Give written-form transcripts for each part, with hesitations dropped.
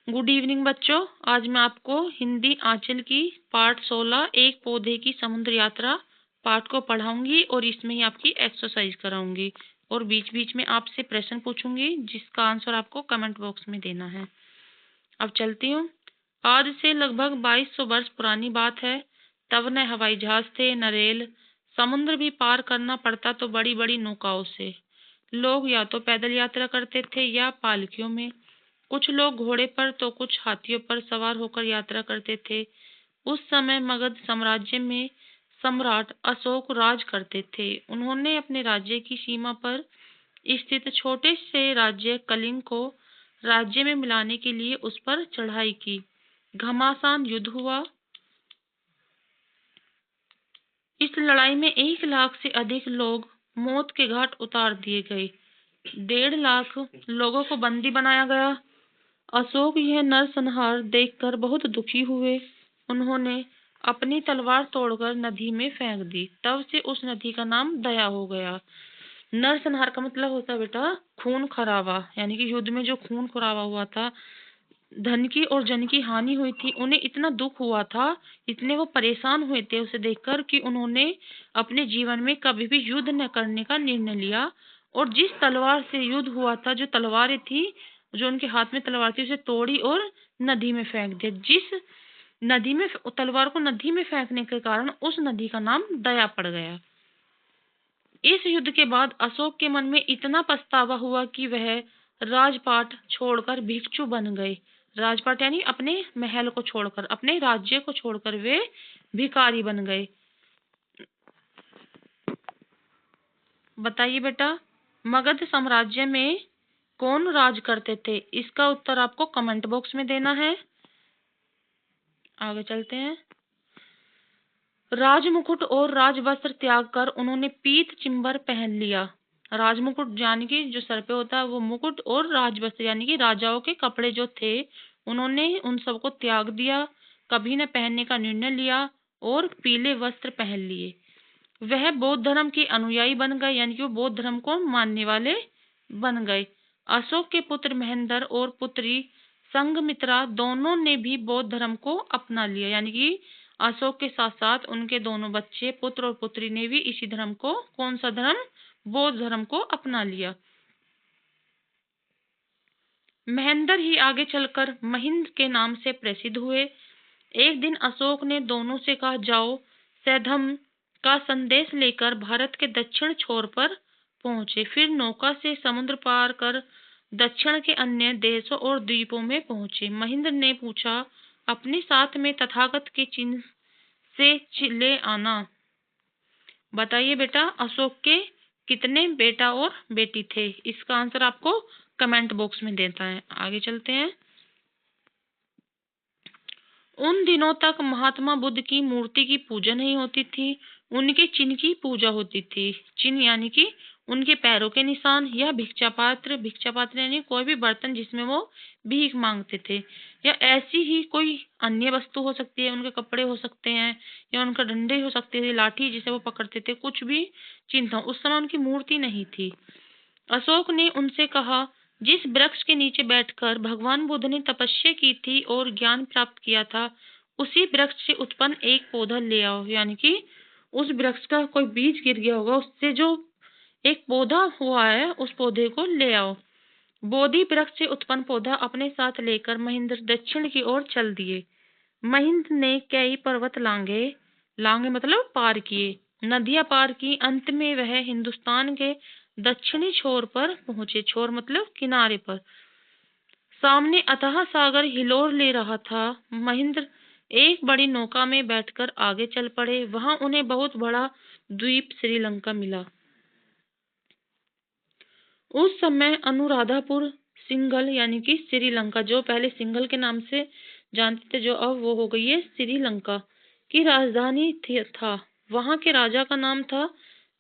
Good evening बच्चों। आज मैं आपको हिंदी आंचल की पाठ 16 एक पौधे की समुद्र यात्रा पाठ को पढ़ाऊंगी और इसमें ही आपकी एक्सरसाइज कराऊंगी और बीच बीच में आपसे प्रश्न पूछूंगी जिसका आंसर आपको कमेंट बॉक्स में देना है। अब चलती हूँ। आज से लगभग 2200 वर्ष पुरानी बात है। तब न हवाई जहाज थे न रेल। समुद्र भी पार करना पड़ता तो बड़ी बड़ी नौकाओं से। लोग या तो पैदल यात्रा करते थे या पालकियों में। कुछ लोग घोड़े पर तो कुछ हाथियों पर सवार होकर यात्रा करते थे। उस समय मगध साम्राज्य में सम्राट अशोक राज करते थे। उन्होंने अपने राज्य की सीमा पर स्थित छोटे से राज्य कलिंग को राज्य में मिलाने के लिए उस पर चढ़ाई की। घमासान युद्ध हुआ। इस लड़ाई में 1 लाख से अधिक लोग मौत के घाट उतार दिए गए। 1.5 लाख लोगों को बंदी बनाया गया। अशोक यह नरसंहार देखकर बहुत दुखी हुए। उन्होंने अपनी तलवार तोड़कर नदी में फेंक दी। तब से उस नदी का नाम दया हो गया। नरसंहार का मतलब होता है बेटा खून खराबा, यानी कि युद्ध में जो खून खराबा हुआ था, धन की और जन की हानि हुई थी। उन्हें इतना दुख हुआ था, इतने वो परेशान हुए थे उसे देखकर कि उन्होंने अपने जीवन में कभी भी युद्ध न करने का निर्णय लिया। और जिस तलवार से युद्ध हुआ था, जो तलवारें थी, जो उनके हाथ में तलवार थी, उसे तोड़ी और नदी में फेंक दिया। जिस नदी में तलवार को नदी में फेंकने के कारण उस नदी का नाम दया पड़ गया। इस युद्ध के बाद अशोक के मन में इतना पछतावा हुआ कि वह राजपाट छोड़कर भिक्षु बन गए। राजपाट यानी अपने महल को छोड़कर, अपने राज्य को छोड़कर वे भिखारी बन गए। बताइए बेटा, मगध साम्राज्य में कौन राज करते थे? इसका उत्तर आपको कमेंट बॉक्स में देना है। आगे चलते हैं। राजमुकुट और राजवस्त्र त्याग कर उन्होंने पीत चिंबर पहन लिया। राजमुकुट यानी कि जो सर पे होता है वो मुकुट, और राजवस्त्र यानी कि राजाओं के कपड़े जो थे, उन्होंने उन सबको त्याग दिया, कभी न पहनने का निर्णय लिया और पीले वस्त्र पहन लिए। वह बौद्ध धर्म के अनुयायी बन गए, यानी कि वो बौद्ध धर्म को मानने वाले बन गए। अशोक के पुत्र महेंद्र और पुत्री संघमित्रा दोनों ने भी बौद्ध धर्म को अपना लिया, यानी कि अशोक के साथ साथ उनके दोनों बच्चे, पुत्र और पुत्री ने भी इसी धर्म को, कौन सा धर्म? बौद्ध धर्म को अपना लिया। महेंद्र ही आगे चलकर महिंद के नाम से प्रसिद्ध हुए। एक दिन अशोक ने दोनों से कहा, जाओ सैधम का संदेश लेकर भारत के दक्षिण छोर पर पहुंचे। फिर नौका से समुद्र पार कर दक्षिण के अन्य देशों और द्वीपों में पहुंचे। महिंद्र ने पूछा, अपने साथ में तथागत के चिन्ह से ले आना। बताइए बेटा, अशोक के कितने बेटा और बेटी थे? इसका आंसर आपको कमेंट बॉक्स में देता है। आगे चलते हैं। उन दिनों तक महात्मा बुद्ध की मूर्ति की पूजा नहीं होती थी, उनके चिन्ह की पूजा होती थी। चिन्ह यानी कि उनके पैरों के निशान, या भिक्षा पात्र यानी कोई भी बर्तन जिसमें वो भीख मांगते थे, या ऐसी ही कोई अन्य वस्तु हो सकती है, उनके कपड़े हो सकते हैं, या उनका डंडे हो सकते थे, लाठी जिसे वो पकड़ते थे, कुछ भी चिन्ह था। उस समय उनकी मूर्ति नहीं थी। अशोक ने उनसे कहा, जिस वृक्ष के नीचे बैठकर भगवान बुद्ध ने तपस्या की थी और ज्ञान प्राप्त किया था, उसी वृक्ष से उत्पन्न एक पौधा ले आओ। यानी कि उस वृक्ष का कोई बीज गिर गया होगा, उससे जो एक पौधा हुआ है उस पौधे को ले आओ। बोधि वृक्ष से उत्पन्न पौधा अपने साथ लेकर महेंद्र दक्षिण की ओर चल दिए। महेंद्र ने कई पर्वत लांगे, लांगे मतलब पार किए, नदियां पार की। अंत में वह हिंदुस्तान के दक्षिणी छोर पर पहुंचे। छोर मतलब किनारे पर। सामने अथाह सागर हिलोर ले रहा था। महेंद्र एक बड़ी नौका में बैठकर आगे चल पड़े। वहां उन्हें बहुत बड़ा द्वीप श्रीलंका मिला। उस समय अनुराधापुर सिंघल यानी कि श्रीलंका, जो पहले सिंघल के नाम से जानते थे, जो अब वो हो गई है श्रीलंका, की राजधानी था। वहां के राजा का नाम था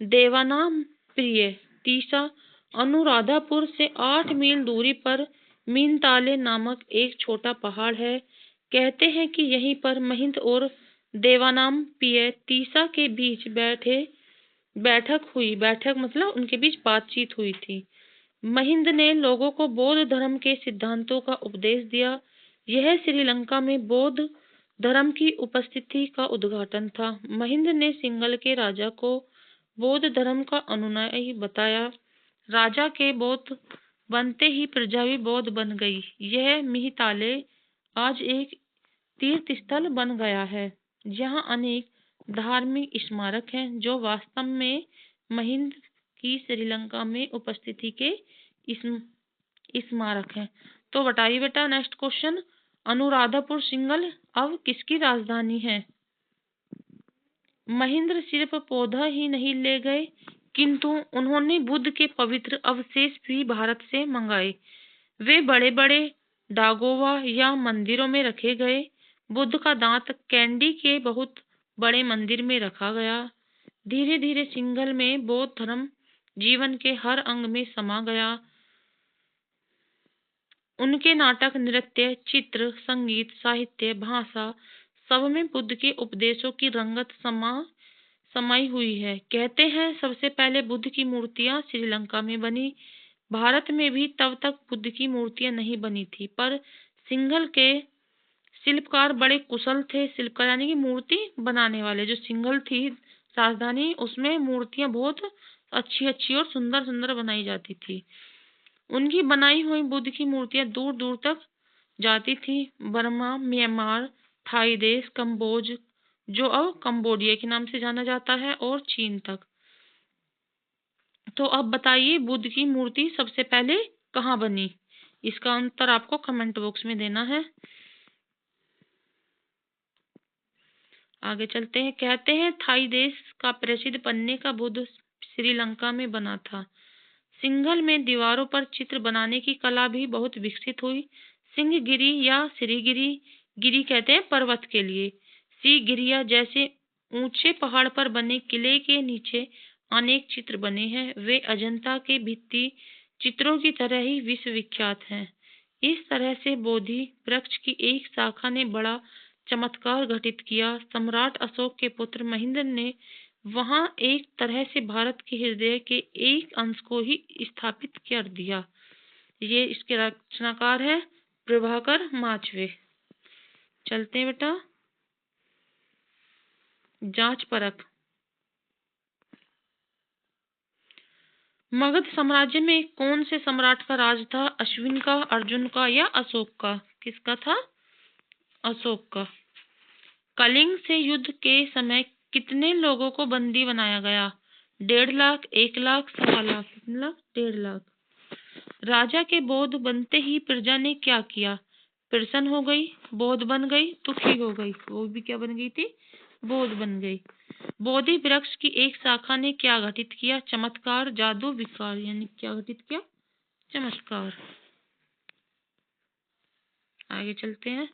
देवानाम प्रिय तीसा। अनुराधापुर से 8 मील दूरी पर मीनताले नामक एक छोटा पहाड़ है। कहते हैं कि यहीं पर महिंद और देवानाम प्रिय तीसा के बीच बैठक हुई। बैठक मतलब उनके बीच बातचीत हुई थी। महिंद ने लोगों को बौद्ध धर्म के सिद्धांतों का उपदेश दिया। यह श्रीलंका में बौद्ध धर्म की उपस्थिति का उद्घाटन था। महिंद ने सिंघल के राजा को बौद्ध धर्म का अनुयायी बताया। राजा के बौद्ध बनते ही प्रजा भी बौद्ध बन गई। यह मिहिताले आज एक तीर्थ स्थल बन गया है। यहाँ अनेक धार्मिक स्मारक हैं जो वास्तव में महिंद की श्रीलंका में उपस्थिति के स्मारक हैं। तो बताइए बेटा नेक्स्ट क्वेश्चन, अनुराधापुर सिंघल अब किसकी राजधानी है? महिंद्र सिर्फ पौधा ही नहीं ले गए किंतु उन्होंने बुद्ध के पवित्र अवशेष भी भारत से मंगाए। वे बड़े बड़े डागोवा या मंदिरों में रखे गए। बुद्ध का दांत कैंडी के बहुत बड़े मंदिर में रखा गया। धीरे धीरे सिंघल में बौद्ध धर्म जीवन के हर अंग में समा गया। उनके नाटक, नृत्य, चित्र, संगीत, साहित्य, भाषा सब में बुद्ध के उपदेशों की रंगत समाई हुई है। कहते हैं सबसे पहले बुद्ध की मूर्तियां श्रीलंका में बनी। भारत में भी तब तक बुद्ध की मूर्तियां नहीं बनी थी, पर सिंघल के शिल्पकार बड़े कुशल थे। शिल्पकार यानी कि मूर्ति बनाने वाले। जो सिंघल थी राजधानी, उसमें मूर्तियां बहुत अच्छी अच्छी और सुंदर सुंदर बनाई जाती थी। उनकी बनाई हुई बुद्ध की मूर्तियां दूर दूर तक जाती थी। बर्मा, म्यांमार, थाई देश, कंबोज जो अब कंबोडिया के नाम से जाना जाता है, और चीन तक। तो अब बताइए बुद्ध की मूर्ति सबसे पहले कहाँ बनी? इसका उत्तर आपको कमेंट बॉक्स में देना है। आगे चलते हैं। कहते हैं थाई देश का प्रसिद्ध पन्ने का बुद्ध श्रीलंका में बना था। सिंघल में दीवारों पर चित्र बनाने की कला भी बहुत विकसित हुई। सिंहगिरी या श्रीगिरी, गिरी कहते हैं पर्वत के लिए, श्रीगिरिया जैसे ऊंचे पहाड़ पर बने किले के नीचे अनेक चित्र बने हैं। वे अजंता के भित्ति चित्रों की तरह ही विश्वविख्यात हैं। इस तरह से बोधि वृक्ष की एक शाखा ने बड़ा चमत्कार घटित किया। सम्राट अशोक के पुत्र महिंद्र ने वहां एक तरह से भारत के हृदय के एक अंश को ही स्थापित कर दिया। ये इसके रचनाकार है प्रभाकर माचवे। चलते हैं बेटा जांच परख। मगध साम्राज्य में कौन से सम्राट का राज था? अश्विन का, अर्जुन का या अशोक का? किसका था? अशोक का। कलिंग से युद्ध के समय कितने लोगों को बंदी बनाया गया? 1.5 लाख, 1 लाख, 1.25 लाख? कितने लाख? 1.5 लाख। राजा के बौद्ध बनते ही प्रजा ने क्या किया? प्रसन्न हो गई, बौद्ध बन गई, दुखी हो गई। वो भी क्या बन गई थी? बौद्ध बन गई। बोधि वृक्ष की एक शाखा ने क्या घटित किया? चमत्कार, जादू, विकार। यानी क्या घटित किया? चमत्कार। आगे चलते हैं।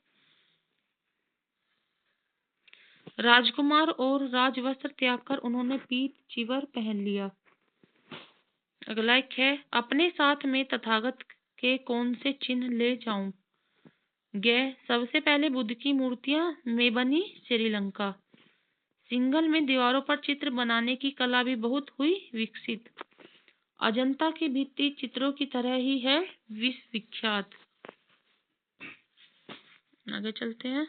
राजकुमार और राजवस्त्र त्याग कर उन्होंने पीत चिवर पहन लिया। अगला एक है अपने साथ में तथागत के कौन से चिन्ह ले जाऊं? सबसे पहले बुद्ध की मूर्तियां में बनी श्रीलंका। सिंघल में दीवारों पर चित्र बनाने की कला भी बहुत हुई विकसित। अजंता की भित्ति चित्रों की तरह ही है विश्वविख्यात। आगे चलते हैं।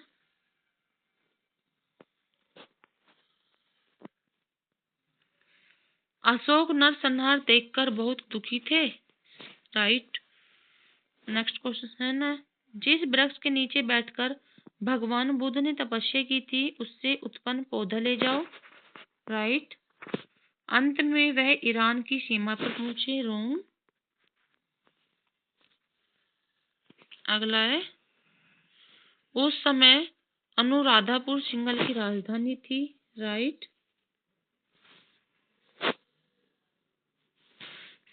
अशोक नरसंहार देखकर बहुत दुखी थे। राइट। नेक्स्ट क्वेश्चन है ना, जिस वृक्ष के नीचे बैठकर भगवान बुद्ध ने तपस्या की थी उससे उत्पन्न पौधा ले जाओ। राइट। अंत में वह ईरान की सीमा पर पहुंचे। रोम। अगला है उस समय अनुराधापुर सिंघल की राजधानी थी। राइट।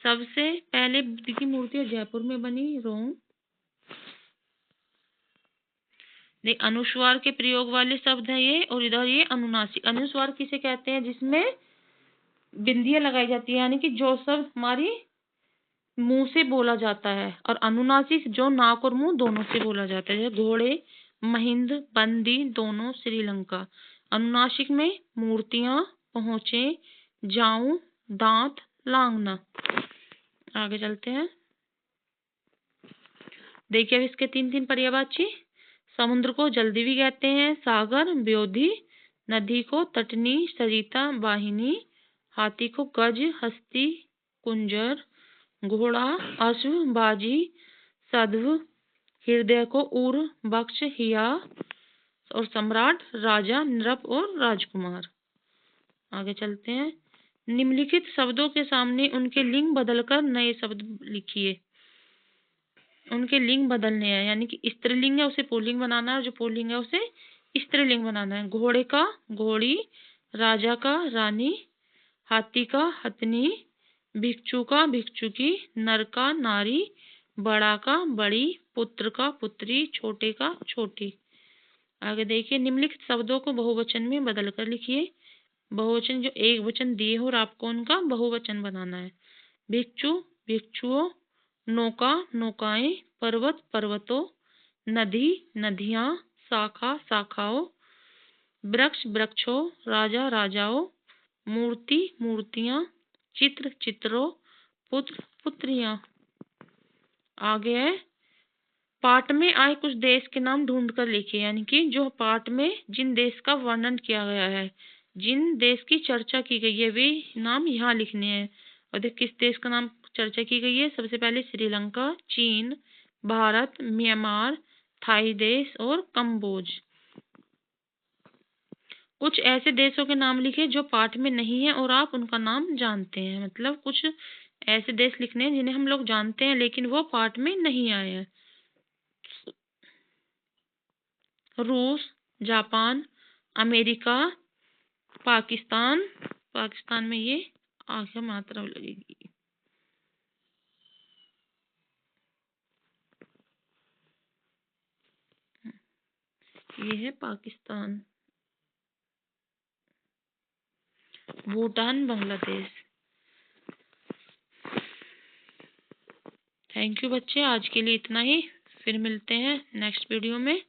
सबसे पहले बुद्ध की मूर्ति जयपुर में बनी। रोम। देख अनुस्वार के प्रयोग वाले शब्द है ये, और इधर ये अनुनासिक। अनुस्वार किसे कहते हैं? जिसमें बिंदियां लगाई जाती है, यानी कि जो शब्द हमारी मुंह से बोला जाता है। और अनुनासिक जो नाक और मुंह दोनों से बोला जाता है। घोड़े, महिंद, बंदी दोनों श्रीलंका। अनुनासिक में मूर्तियां, पहुंचे, जाऊं, दांत, लांगना। आगे चलते हैं। देखिए अब इसके 3 पर्यायवाची। समुद्र को जलदीवी कहते हैं। सागर ब्योधी, नदी को तटनी, सरिता वाहिनी, हाथी को गज, हस्ती कुंजर, घोड़ा अश्व, बाजी सध्व, हृदय को उर, बक्ष हिया, और सम्राट राजा, नृप और राजकुमार। आगे चलते हैं। निम्नलिखित शब्दों के सामने उनके लिंग बदलकर नए शब्द लिखिए। उनके लिंग बदलने हैं, यानी कि स्त्रीलिंग है उसे पुल्लिंग बनाना है और जो पुल्लिंग है उसे स्त्रीलिंग बनाना है। घोड़े का घोड़ी, राजा का रानी, हाथी का हथनी, भिक्षु का भिक्षुकी, नर का नारी, बड़ा का बड़ी, पुत्र का पुत्री, छोटे का छोटी। आगे देखिए, निम्नलिखित शब्दों को बहुवचन में बदलकर लिखिए। बहुवचन जो एक वचन दिए हो और आपको उनका बहुवचन बनाना है। भिक्षु भिक्षुओं, नौका नौकाएं, पर्वत पर्वतों, नदी नदियां, शाखा शाखाओं, वृक्ष वृक्षों, राजा राजाओं, मूर्ति मूर्तियां, चित्र चित्रों, पुत्र पुत्रियां। आगे है, पाठ में आए कुछ देश के नाम ढूंढ कर लिखिए, यानी कि जो पाठ में जिन देश का वर्णन किया गया है, जिन देश की चर्चा की गई है, वे नाम यहाँ लिखने हैं। और देख किस देश का नाम चर्चा की गई है। सबसे पहले श्रीलंका, चीन, भारत, म्यांमार, थाई देश और कंबोज। कुछ ऐसे देशों के नाम लिखे जो पाठ में नहीं है और आप उनका नाम जानते हैं। मतलब कुछ ऐसे देश लिखने हैं जिन्हें हम लोग जानते हैं लेकिन वो पाठ में नहीं आए हैं। रूस, जापान, अमेरिका, पाकिस्तान। पाकिस्तान में ये आगे मात्रा लगेगी। ये है पाकिस्तान, भूटान, बांग्लादेश। थैंक यू बच्चे, आज के लिए इतना ही। फिर मिलते हैं नेक्स्ट वीडियो में।